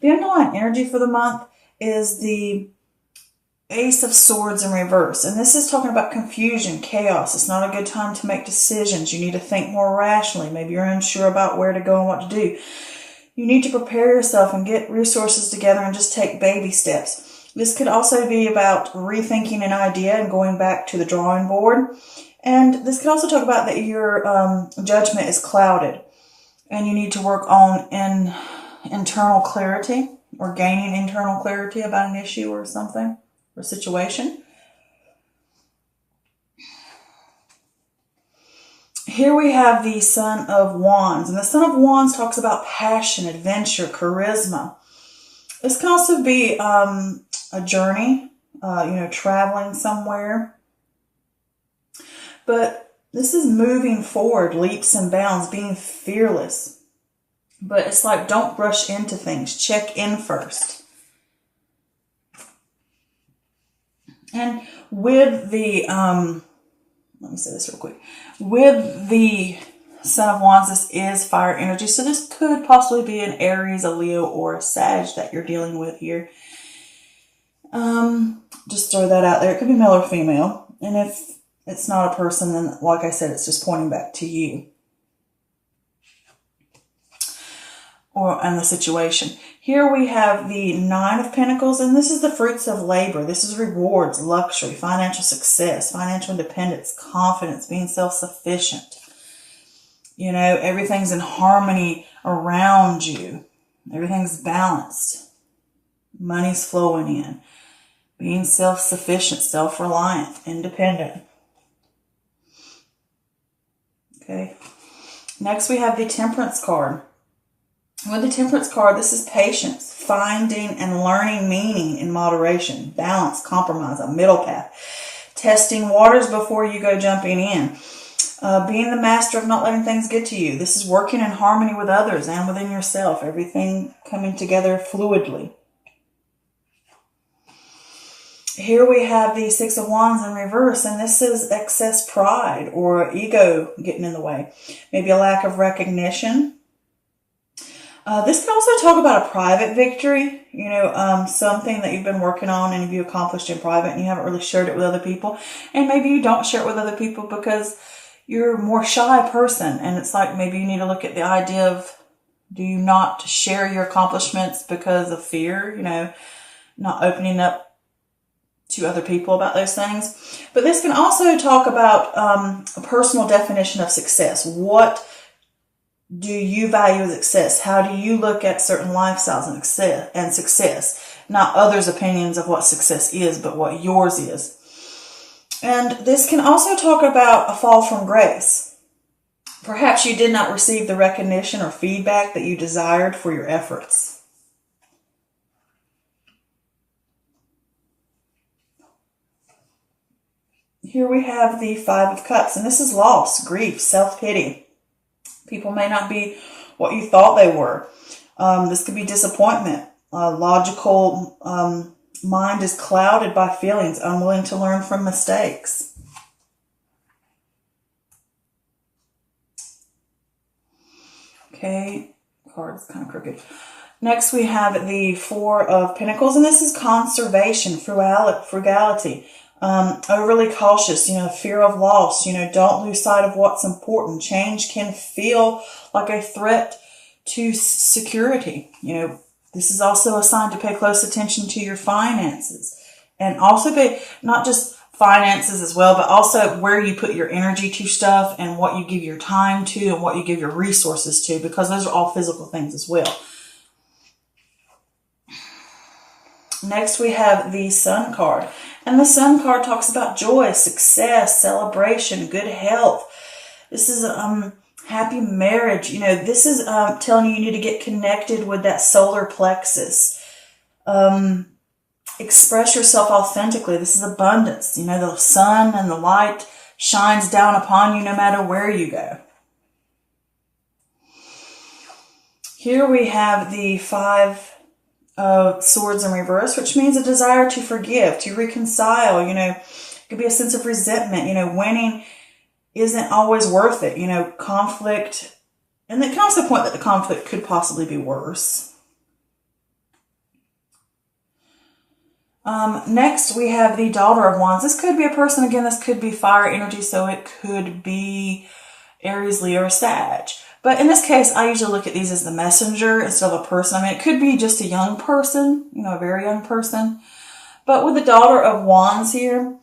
The underlying energy for the month is the Ace of Swords in reverse. And this is talking about confusion, chaos. It's not a good time to make decisions. You need to think more rationally. Maybe you're unsure about where to go and what to do. You need to prepare yourself and get resources together and just take baby steps. This could also be about rethinking an idea and going back to the drawing board. And this could also talk about that your judgment is clouded and you need to work on internal clarity or gaining internal clarity about an issue or something or situation. Here we have the Son of Wands. And the Son of Wands talks about passion, adventure, charisma. This can also be a journey, traveling somewhere. But this is moving forward, leaps and bounds, being fearless. But it's like, don't rush into things. Check in first. And with the, let me say this real quick. With the Son of Wands, this is fire energy. So this could possibly be an Aries, a Leo, or a Sag that you're dealing with here. Just throw that out there. It could be male or female. And if it's not a person, then like I said, it's just pointing back to you. And the situation. Here we have the Nine of Pentacles, and this is the fruits of labor. This is rewards, luxury, financial success, financial independence, confidence, being self-sufficient. You know, everything's in harmony around you. Everything's balanced. Money's flowing in. Being self-sufficient, self-reliant, independent. Okay. Next we have the Temperance card. With the Temperance card, this is patience, finding and learning meaning in moderation, balance, compromise, a middle path, testing waters before you go jumping in, being the master of not letting things get to you. This is working in harmony with others and within yourself, everything coming together fluidly. Here we have the Six of Wands in reverse, and this is excess pride or ego getting in the way. Maybe a lack of recognition. This can also talk about a private victory, something that you've been working on and you accomplished in private and you haven't really shared it with other people. And maybe you don't share it with other people because you're a more shy person. And it's like maybe you need to look at the idea of, do you not share your accomplishments because of fear, not opening up to other people about those things. But this can also talk about a personal definition of success. What do you value as success? How do you look at certain lifestyles and success? Not others' opinions of what success is, but what yours is. And this can also talk about a fall from grace. Perhaps you did not receive the recognition or feedback that you desired for your efforts. Here we have the Five of Cups, and this is loss, grief, self-pity. People may not be what you thought they were. This could be disappointment. Logical mind is clouded by feelings, unwilling to learn from mistakes. Okay, card is kind of crooked. Next we have the Four of Pentacles, and this is conservation, frugality. Overly cautious, fear of loss, don't lose sight of what's important. Change can feel like a threat to security. This is also a sign to pay close attention to your finances and also be not just finances as well, but also where you put your energy to stuff and what you give your time to and what you give your resources to, because those are all physical things as well. Next we have the Sun card. And the Sun card talks about joy, success, celebration, good health. This is happy marriage. This is telling you need to get connected with that solar plexus. Express yourself authentically. This is abundance. The sun and the light shines down upon you no matter where you go. Here we have the Five of Swords in reverse, which means a desire to forgive, to reconcile. It could be a sense of resentment. Winning isn't always worth it. Conflict, and it can also point that the conflict could possibly be worse. Next, we have the Daughter of Wands. This could be a person. Again, this could be fire energy, so it could be Aries, Leo, or Sag. But in this case, I usually look at these as the messenger instead of a person. I mean, it could be just a young person, a very young person. But with the Daughter of Wands here,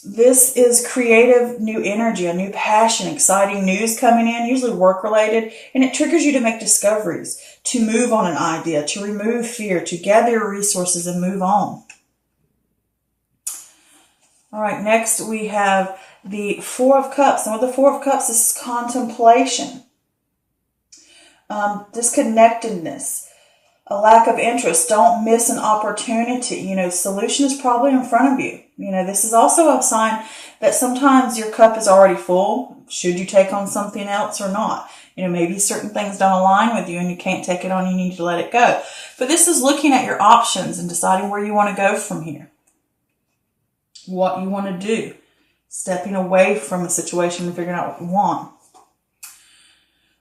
this is creative new energy, a new passion, exciting news coming in, usually work-related, and it triggers you to make discoveries, to move on an idea, to remove fear, to gather your resources and move on. All right, next we have the Four of Cups. And with the Four of Cups, this is contemplation, disconnectedness, a lack of interest. Don't miss an opportunity. Solution is probably in front of you. This is also a sign that sometimes your cup is already full. Should you take on something else or not? Maybe certain things don't align with you and you can't take it on. You need to let it go. But this is looking at your options and deciding where you want to go from here. What you want to do. Stepping away from a situation and figuring out what you want.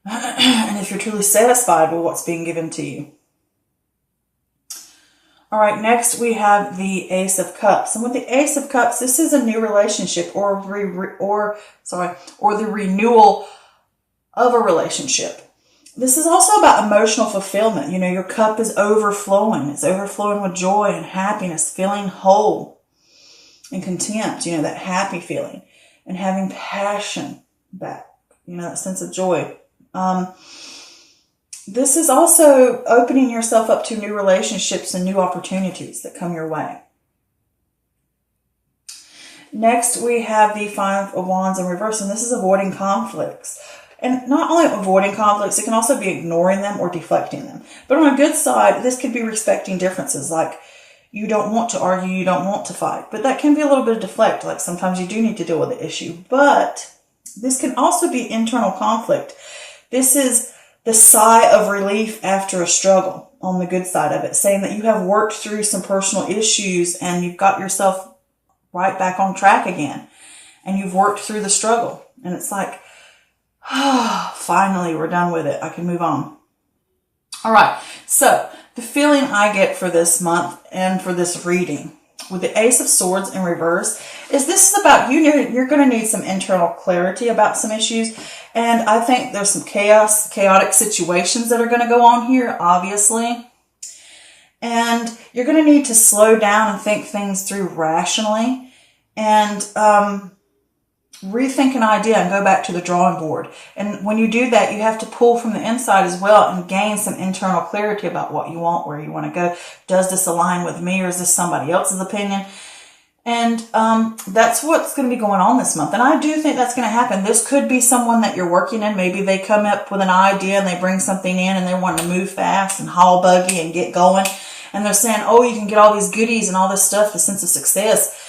And if you're truly satisfied with what's being given to you. All right, next we have the Ace of Cups. And with the Ace of Cups, this is a new relationship or the renewal of a relationship. This is also about emotional fulfillment. Your cup is overflowing. It's overflowing with joy and happiness, feeling whole and content, that happy feeling, and having passion back, that sense of joy. This is also opening yourself up to new relationships and new opportunities that come your way. Next, we have the Five of Wands in reverse, and this is avoiding conflicts. And not only avoiding conflicts, it can also be ignoring them or deflecting them. But on a good side, this could be respecting differences, like you don't want to argue, you don't want to fight. But that can be a little bit of deflect, like sometimes you do need to deal with the issue. But this can also be internal conflict. This is the sigh of relief after a struggle on the good side of it, saying that you have worked through some personal issues and you've got yourself right back on track again. And you've worked through the struggle. And it's like, finally, we're done with it. I can move on. All right. So the feeling I get for this month and for this reading with the Ace of Swords in reverse is this is about you're going to need some internal clarity about some issues. And I think there's some chaotic situations that are going to go on here, obviously. And you're going to need to slow down and think things through rationally and rethink an idea and go back to the drawing board. And when you do that, you have to pull from the inside as well and gain some internal clarity about what you want, where you want to go. Does this align with me or is this somebody else's opinion? And that's what's going to be going on this month. And I do think that's going to happen. This could be someone that you're working in. Maybe they come up with an idea and they bring something in and they want to move fast and haul buggy and get going. And they're saying, oh, you can get all these goodies and all this stuff, the sense of success,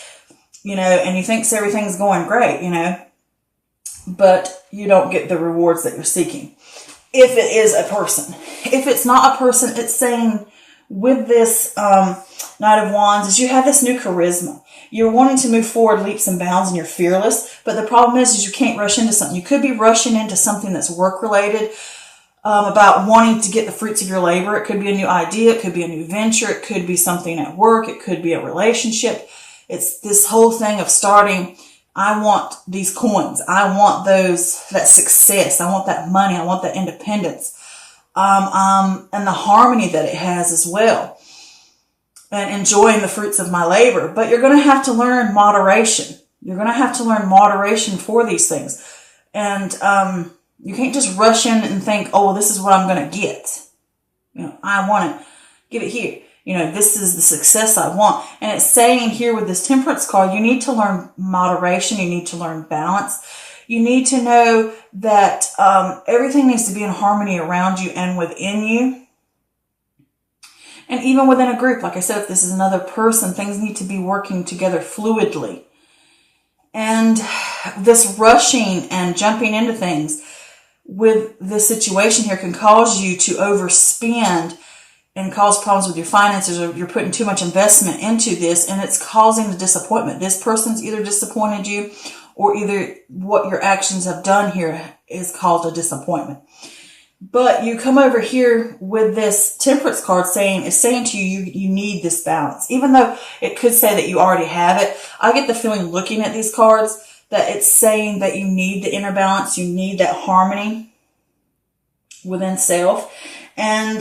and you think everything's going great, but you don't get the rewards that you're seeking. If it is a person. If it's not a person, it's saying with this Knight of Wands is you have this new charisma. You're wanting to move forward leaps and bounds and you're fearless. But the problem is you can't rush into something. You could be rushing into something that's work-related, about wanting to get the fruits of your labor. It could be a new idea. It could be a new venture. It could be something at work. It could be a relationship. It's this whole thing of starting, I want these coins. I want that success. I want that money. I want that independence. And the harmony that it has as well. And enjoying the fruits of my labor. But you're going to have to learn moderation. You're going to have to learn moderation for these things. And you can't just rush in and think, oh, well, this is what I'm going to get. I want it. Get it here. This is the success I want. And it's saying here with this Temperance card, you need to learn moderation. You need to learn balance. You need to know that everything needs to be in harmony around you and within you. And even within a group, like I said, if this is another person, things need to be working together fluidly. And this rushing and jumping into things with this situation here can cause you to overspend and cause problems with your finances, or you're putting too much investment into this and it's causing the disappointment. This person's either disappointed you or either what your actions have done here is caused a disappointment. But you come over here with this Temperance card it's saying to you, you need this balance. Even though it could say that you already have it, I get the feeling looking at these cards that it's saying that you need the inner balance, you need that harmony within self. And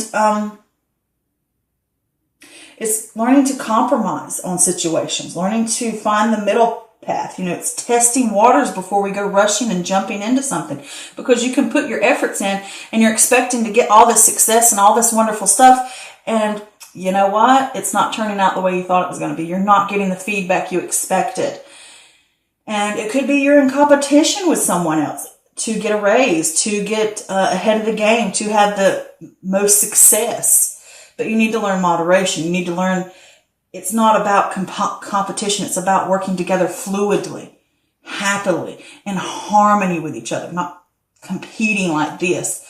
it's learning to compromise on situations, learning to find the middle path. It's testing waters before we go rushing and jumping into something, because you can put your efforts in and you're expecting to get all this success and all this wonderful stuff. And you know what? It's not turning out the way you thought it was going to be. You're not getting the feedback you expected. And it could be you're in competition with someone else to get a raise, to get ahead of the game, to have the most success. But you need to learn moderation. You need to learn it's not about competition. It's about working together fluidly, happily, in harmony with each other, not competing like this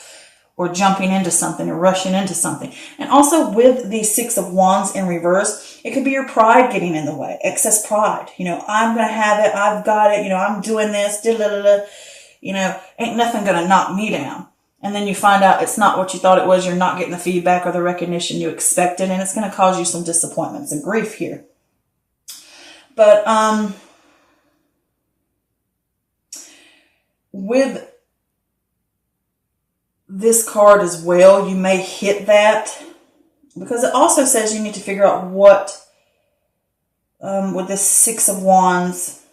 or jumping into something or rushing into something. And also with the Six of Wands in reverse, it could be your pride getting in the way, excess pride. I'm going to have it. I've got it. I'm doing this. Ain't nothing going to knock me down. And then you find out it's not what you thought it was. You're not getting the feedback or the recognition you expected. And it's going to cause you some disappointments and grief here. But with this card as well, you may hit that. Because it also says you need to figure out what, with this Six of Wands,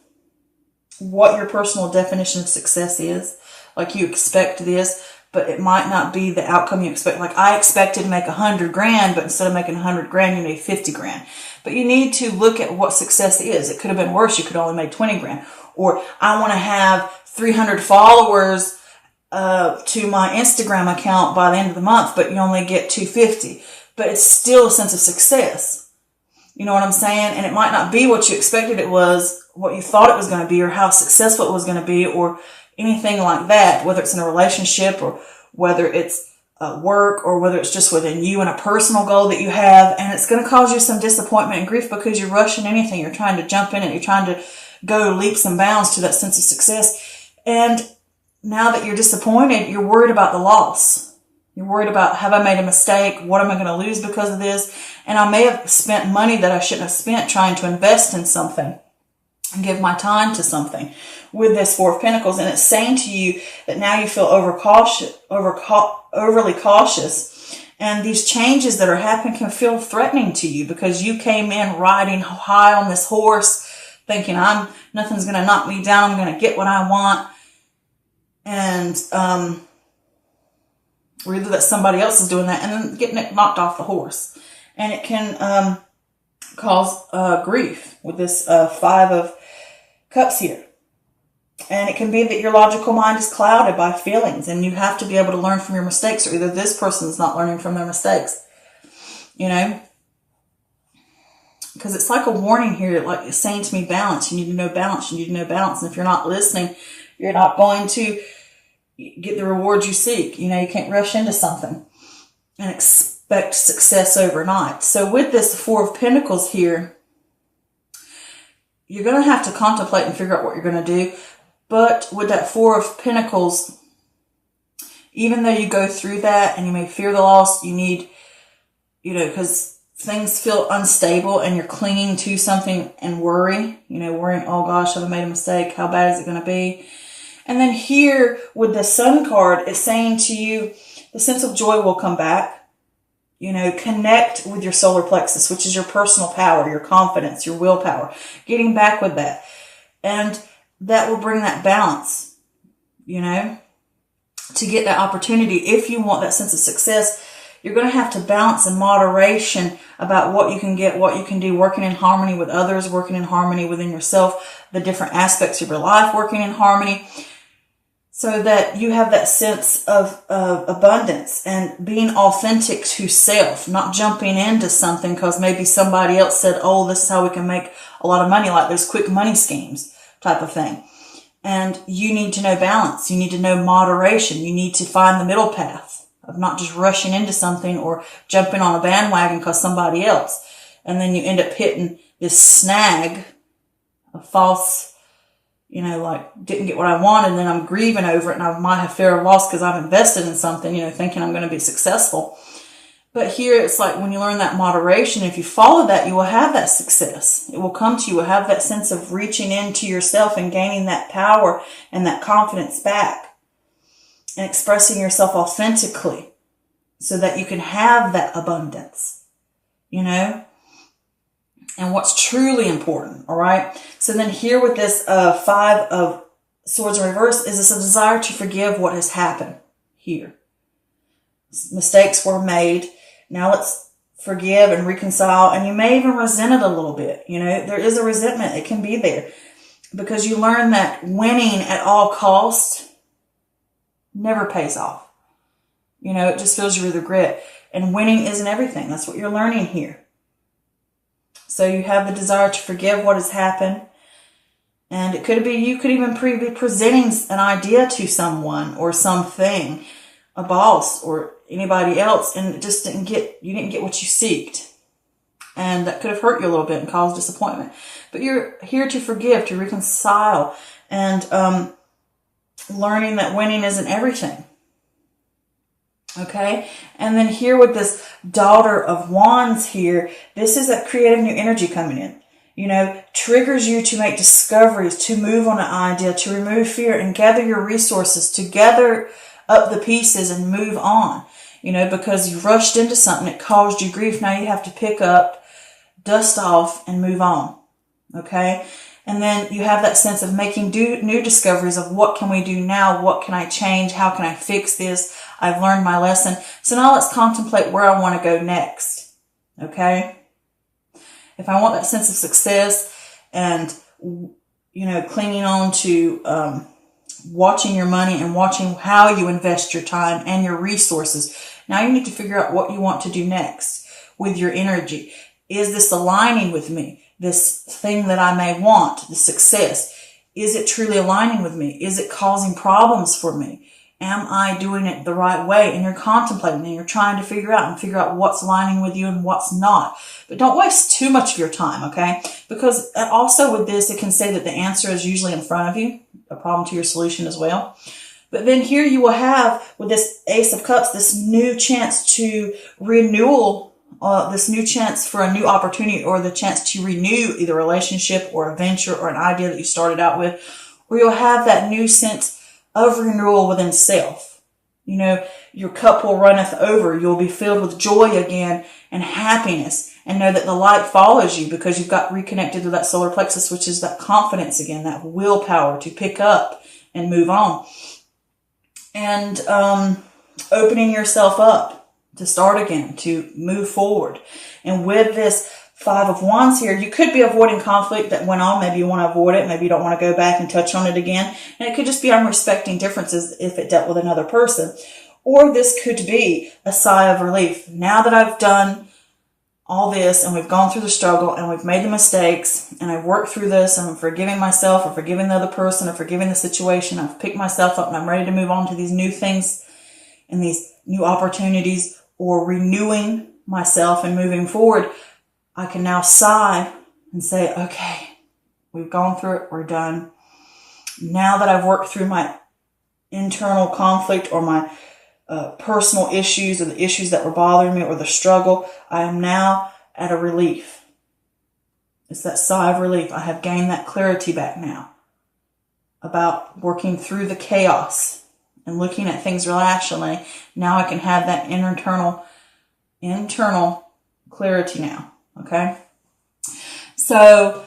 what your personal definition of success is. Like you expect this, but it might not be the outcome you expect. Like I expected to make $100 grand, but instead of making $100 grand, you made 50 grand. But you need to look at what success is. It could have been worse. You could only make 20 grand. Or I want to have 300 followers to my Instagram account by the end of the month, but you only get 250. But it's still a sense of success. You know what I'm saying? And it might not be what you expected it was, what you thought it was going to be, or how successful it was going to be, or anything like that, whether it's in a relationship or whether it's work or whether it's just within you and a personal goal that you have. And it's going to cause you some disappointment and grief because you're rushing anything. You're trying to jump in it. You're trying to go leaps and bounds to that sense of success. And now that you're disappointed, you're worried about the loss. You're worried about, have I made a mistake? What am I going to lose because of this? And I may have spent money that I shouldn't have spent trying to invest in something and give my time to something with this Four of Pentacles. And it's saying to you that now you feel overly cautious. And these changes that are happening can feel threatening to you because you came in riding high on this horse thinking nothing's going to knock me down. I'm going to get what I want. And, or either that somebody else is doing that and then getting it knocked off the horse. And it can, cause grief with this Five of Cups here. And it can be that your logical mind is clouded by feelings and you have to be able to learn from your mistakes, or either this person's not learning from their mistakes, because it's like a warning here, like it's saying to me, balance. You need to know balance. You need to know balance. And if you're not listening, you're not going to get the rewards you seek. You can't rush into something and expect success overnight. So with this Four of Pentacles here, you're going to have to contemplate and figure out what you're going to do. But with that Four of Pentacles, even though you go through that and you may fear the loss, you need, because things feel unstable and you're clinging to something and worrying, worrying, oh gosh, have I made a mistake? How bad is it going to be? And then here with the Sun card, it's saying to you, the sense of joy will come back. Connect with your solar plexus, which is your personal power, your confidence, your willpower, getting back with that. And that will bring that balance, to get that opportunity. If you want that sense of success, you're going to have to balance in moderation about what you can get, what you can do, working in harmony with others, working in harmony within yourself, the different aspects of your life, working in harmony, so that you have that sense of abundance and being authentic to self, not jumping into something because maybe somebody else said, oh, this is how we can make a lot of money, like those quick money schemes type of thing. And you need to know balance. You need to know moderation. You need to find the middle path of not just rushing into something or jumping on a bandwagon because somebody else. And then you end up hitting this snag, a false you know, like didn't get what I wanted, and then I'm grieving over it, and I might have fear of loss because I've invested in something, you know, thinking I'm going to be successful. But here it's like when you learn that moderation, if you follow that, you will have that success. It will come to you. You will have that sense of reaching into yourself and gaining that power and that confidence back and expressing yourself authentically so that you can have that abundance, you know, and what's truly important. All right. So then here with this 5 of Swords in reverse is this a desire to forgive what has happened here. Mistakes were made. Now let's forgive and reconcile, and you may even resent it a little bit. You know, there is a resentment. It can be there because you learn that winning at all costs never pays off. You know, it just fills you with regret, and winning isn't everything. That's what you're learning here. So you have the desire to forgive what has happened, and it could be you could even be presenting an idea to someone or something, a boss or anybody else, and it just you didn't get what you seeked. And that could have hurt you a little bit and caused disappointment. But you're here to forgive, to reconcile, and learning that winning isn't everything. Okay? And then here with this Daughter of Wands here, this is that creative new energy coming in. You know, triggers you to make discoveries, to move on an idea, to remove fear and gather your resources, to gather up the pieces and move on. You know, because you rushed into something, it caused you grief. Now you have to pick up, dust off, and move on. Okay? And then you have that sense of making new discoveries of what can we do now? What can I change? How can I fix this? I've learned my lesson. So now let's contemplate where I want to go next. Okay? If I want that sense of success and, you know, clinging on to watching your money and watching how you invest your time and your resources, now you need to figure out what you want to do next with your energy. Is this aligning with me? This thing that I may want, the success, is it truly aligning with me? Is it causing problems for me? Am I doing it the right way? And you're contemplating and you're trying to figure out what's aligning with you and what's not. But don't waste too much of your time, okay? Because also with this, it can say that the answer is usually in front of you, a problem to your solution as well. But then here you will have, with this Ace of Cups, this new chance to renewal, this new chance for a new opportunity, or the chance to renew either a relationship or a venture or an idea that you started out with, where you'll have that new sense of renewal within self. You know, your cup will runneth over. You'll be filled with joy again and happiness, and know that the light follows you because you've got reconnected to that solar plexus, which is that confidence again, that willpower to pick up and move on. And opening yourself up to start again, to move forward. And with this 5 of Wands here, you could be avoiding conflict that went on. Maybe you want to avoid it. Maybe you don't want to go back and touch on it again. And it could just be I'm respecting differences if it dealt with another person. Or this could be a sigh of relief. Now that I've done all this and we've gone through the struggle and we've made the mistakes and I've worked through this and I'm forgiving myself or forgiving the other person or forgiving the situation, I've picked myself up and I'm ready to move on to these new things and these new opportunities, or renewing myself and moving forward, I can now sigh and say, okay, we've gone through it, we're done. Now that I've worked through my internal conflict or my personal issues or the issues that were bothering me or the struggle, I am now at a relief. It's that sigh of relief. I have gained that clarity back now about working through the chaos and looking at things rationally. Now I can have that internal clarity now. Okay? So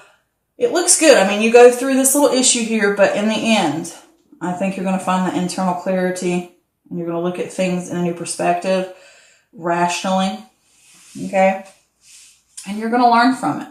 it looks good. I mean, you go through this little issue here, but in the end, I think you're going to find the internal clarity and you're going to look at things in a new perspective, rationally. Okay? And you're going to learn from it.